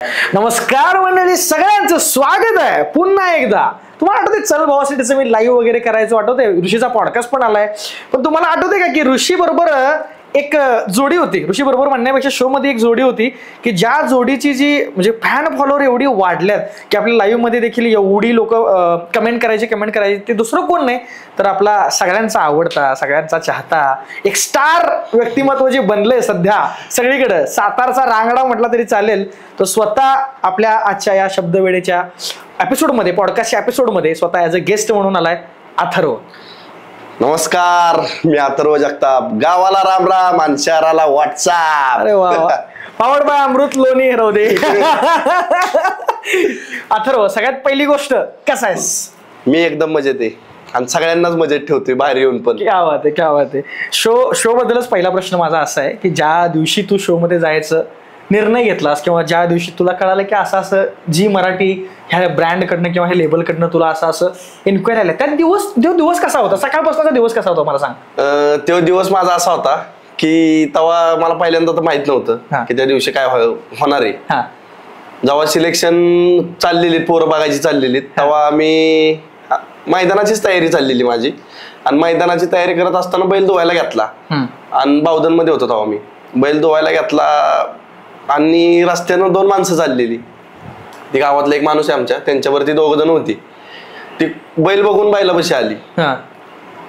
नमस्कार मंडळी, सगळ्यांचं स्वागत आहे पुन्हा एकदा. तुम्हाला आठवते चल भावा सिटीचं मी लाईव्ह वगैरे करायचं आठवते, ऋषीचा पॉडकास्ट पण आलाय. पण तुम्हाला आठवते का की ऋषी बरोबर एक जोडी होती, ऋषी बरोबर म्हणण्यापेक्षा शो मध्ये एक जोडी होती की ज्या जोडीची जी म्हणजे फॅन फॉलोअर एवढी वाढल्यात की आपल्या लाईव्ह मध्ये देखील एवढी लोक कमेंट करायचे. ते दुसरं कोण नाही तर आपला सगळ्यांचा आवडता, सगळ्यांचा चाहता एक स्टार व्यक्तिमत्व जे बनलंय सध्या सगळीकडे, सातारचा रांगडा म्हटला तरी चालेल. तो स्वतः आपल्या आजच्या या शब्दवेळेच्या एपिसोडमध्ये, पॉडकास्टच्या एपिसोडमध्ये स्वतः ॲज अ गेस्ट म्हणून आलाय अथर्व. नमस्कार, मी अथर्व जगताप. गावाला राम राम आणि शहराला व्हॉट्सअप. अरे वा, पावड बाय अमृत लोणी राहू दे. अथर्व, सगळ्यात पहिली गोष्ट कसा आहेस? मी एकदम मजेत आहे आणि सगळ्यांनाच मजेत ठेवतोय बाहेर येऊन पण. क्या बात आहे, क्या बात आहे. शो बद्दलच पहिला प्रश्न माझा असा आहे की ज्या दिवशी तू शो मध्ये जायचं निर्णय घेतलास किंवा ज्या दिवशी तुला कळालं की असं असं जी मराठी ह्या ब्रँड कडनं किंवा ह्या लेबल कडनं तुला असं इन्क्वायरी आलं, त्या दिवस कसा होता? सकाळपासूनचा दिवस कसा होता मला सांग. तो दिवस माझा असा होता की तेव्हा मला पहिल्यांदा तर माहित नव्हतं की त्या दिवशी काय होणार आहे. जेव्हा सिलेक्शन चाललेली, पोरं बघायची चाललेली, तेव्हा मी मैदानाचीच तयारी चाललेली माझी. आणि मैदानाची तयारी करत असताना बैल धुवायला घेतला आणि बावधन मध्ये होतो तेव्हा मी. बैल धुवायला घेतला आणि रस्त्यानं दोन माणसं चाललेली. ती गावातला एक माणूस आहे आमच्या, त्यांच्यावरती दोघ जण होती. ती बैल बघून बैलापाशी आली.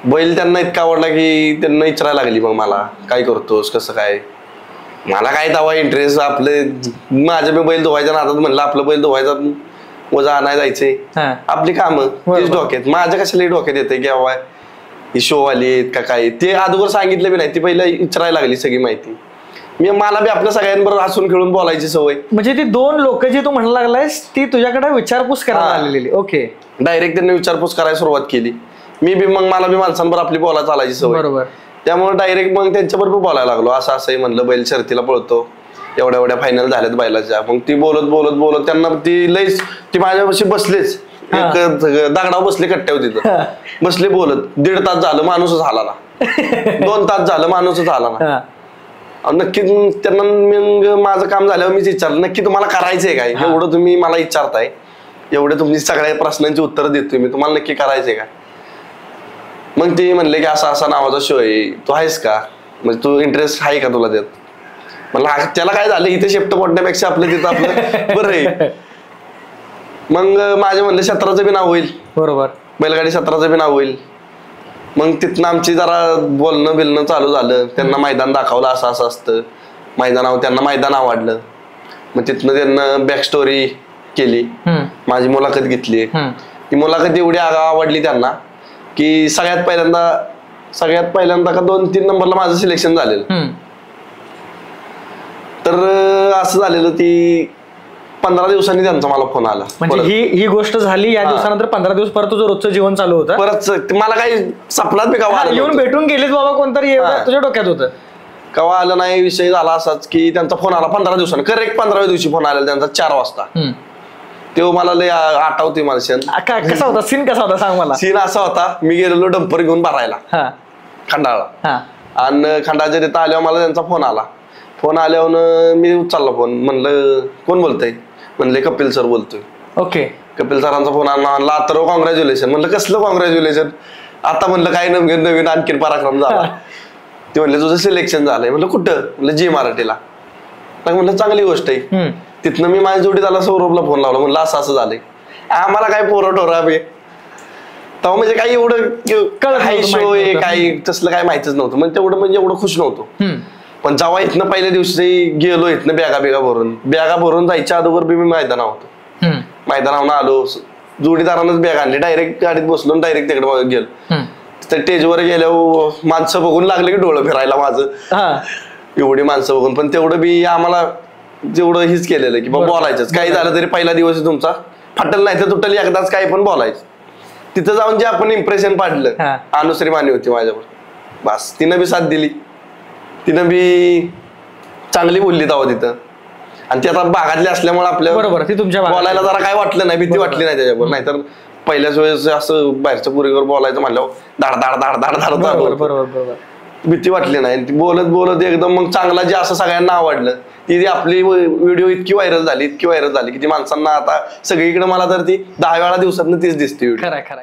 बैल त्यांना इतका आवडला की त्यांना विचारायला लागली, मग मला काय करतोस, कसं काय. मला काय तेव्हा इंटरेस्ट, आपले माझ्या मी बैल धुवायच्या नादात म्हणलं आपलं बैल धुवायचा, वजा आणाय जायचे, आपली कामं तीच डोक्यात. माझ्या कशाला डोक्यात येते की बाबा ही शो आली आहेत का काय, ते अगोदर सांगितलं बी नाही. ती पहिला विचारायला लागली सगळी माहिती. मला बी आपल्या सगळ्यांबरोबर हसून खेळून बोलायची सवय. म्हणजे ती दोन लोक जी तू म्हणायला लागलायस ती तुझ्याकडे विचारपूस करायला आलेली? ओके. डायरेक्ट त्यांनी विचारपूस करायला सुरुवात केली. मी बी मग मला बी माणसांबरोबर आपली बोलायला चालायची सवय. बरोबर. त्यामुळे डायरेक्ट मग त्यांच्याबरोबर बोलायला लागलो. असंही म्हणलं बैल शर्तीला पळतो, एवढ्या एवढ्या फायनल झाल्यात बैलाच्या. मग ती बोलत बोलत बोलत त्यांना ती माझ्यापाशी बसलेच, दगडावर बसले कट्ट्यावर, तिथं बसले बोलत. 1.5 तास झालं माणूसच झाला ना, 2 तास झालं माणूसच झाला ना. नक्की त्यांना मग माझं काम झाल्यावर मीच विचारलं, नक्की तुम्हाला करायचंय काय? एवढं तुम्ही मला विचारताय, एवढे तुम्ही सगळ्या प्रश्नांची उत्तर देतोय मी, तुम्हाला नक्की करायचंय का? मग ते म्हणले की असा असा नावाचा शो आहे, तू आहेस का, म्हणजे तू इंटरेस्ट आहे का तुला त्यात? म्हणलं त्याला काय झालं, इथे शेपट पडण्यापेक्षा आपलं तिथं आपलं बरं आहे. मग माझे म्हणले क्षेत्राचं बी नाव होईल. बरोबर. बैलगाडी क्षेत्राचं बी नाव होईल. मग तिथनं आमची जरा बोलणं बिलणं चालू झालं. त्यांना मैदान दाखवलं, असं असं असतं मैदानावर. त्यांना मैदान आवडलं. मग तिथनं त्यांना बॅक स्टोरी केली, माझी मुलाखत घेतली. ती मुलाखत एवढी आवडली त्यांना की सगळ्यात पहिल्यांदा का 2-3 नंबरला माझं सिलेक्शन झालेलं. तर असं झालेलं, ती 15 दिवसांनी त्यांचा मला फोन आला. म्हणजे ही गोष्ट झाली, या दिवसानंतर 15 दिवस परत तुझं रोजचं जीवन चालू होतं. परत मला काही सपनात बी कवा येऊन भेटून गेलेच बाबा कोणतरी, तुझ्या डोक्यात होतं? कवा आलं नाही. विषय झाला असाच की त्यांचा फोन आला 15 दिवसांनी, करेक्ट 15व्या दिवशी फोन आला त्यांचा 4 वाजता. तेव्हा मला लय आठवते मला सीन. कसा होता सीन? कसा होता सांग मला. सीन असा होता, मी गेलेलो डंपर घेऊन भरायला खंडाळा, आणि खंडाळच्या तिथं आल्यावर मला त्यांचा फोन आला. फोन आल्यावर मी उचलला फोन. म्हणलं कोण बोलतंय? म्हणले कपिल सर बोलतोय. ओके. कपिल सरांचा फोन आणला. अथर्व कॉंग्रॅच्युलेशन. म्हणलं कसलं कॉंग्रॅच्युलेशन? आता म्हणलं काय नवीन आणखीन पराक्रम झाला. ते म्हणले तुझं सिलेक्शन झालंय. म्हणलं कुठं? म्हणलं जी मराठीला. म्हणलं चांगली गोष्ट आहे. तिथनं मी माझ्या जोडीदाराला सौरभला फोन लावला. म्हणलं असं असं झालंय. आम्हाला काय पोरं टोरा बे तेव्हा म्हणजे काही एवढं शो आहे काही तसलं काय माहितीच नव्हतं. म्हणजे तेवढं म्हणजे एवढं खुश नव्हतो. पण जेव्हा इथनं पहिल्या दिवशी गेलो, इथनं बॅगा भरून जायच्या अगोदर बी मी मैदानावर होतो. मैदानावर आलो, जोडीदारानंच बॅग आणली. डायरेक्ट गाडीत बसलो, डायरेक्ट तिकडे गेलो. स्टेजवर गेल्यावर माणसं बघून लागले की डोळं फिरायला माझं, एवढी माणसं बघून. पण तेवढं बी आम्हाला जेवढं हीच केलेलं की बाबा बोलायचंच. काही झालं तरी पहिला दिवस तुमचा फाटल नाही तर तुटल, एकदाच काही पण बोलायचं. तिथं जाऊन जे आपण इम्प्रेशन पाडलं, अनुश्री माने होती माझ्यावर, बस तिनं बी साथ दिली. तिनं बी चांगली बोलली तेव्हा तिथं. आणि ती आता भागातली असल्यामुळे आपल्या बरोबर बोलायला जरा काय वाटलं नाही, भीती वाटली नाही त्याच्यावर. नाहीतर पहिल्याच वेळेस असं बाहेरच्या पुरीवर बोलायचं म्हणल्यावर धाड धाड धाड धाड धाड चालू, भीती वाटली नाही. ती बोलत बोलत एकदम मग चांगला जे असं सगळ्यांना आवडलं ती आपली व्हिडिओ इतकी व्हायरल झाली की ती माणसांना आता सगळीकडे मला तर ती 10 वेळा दिवसातनं तीच दिसते. खरं खरं.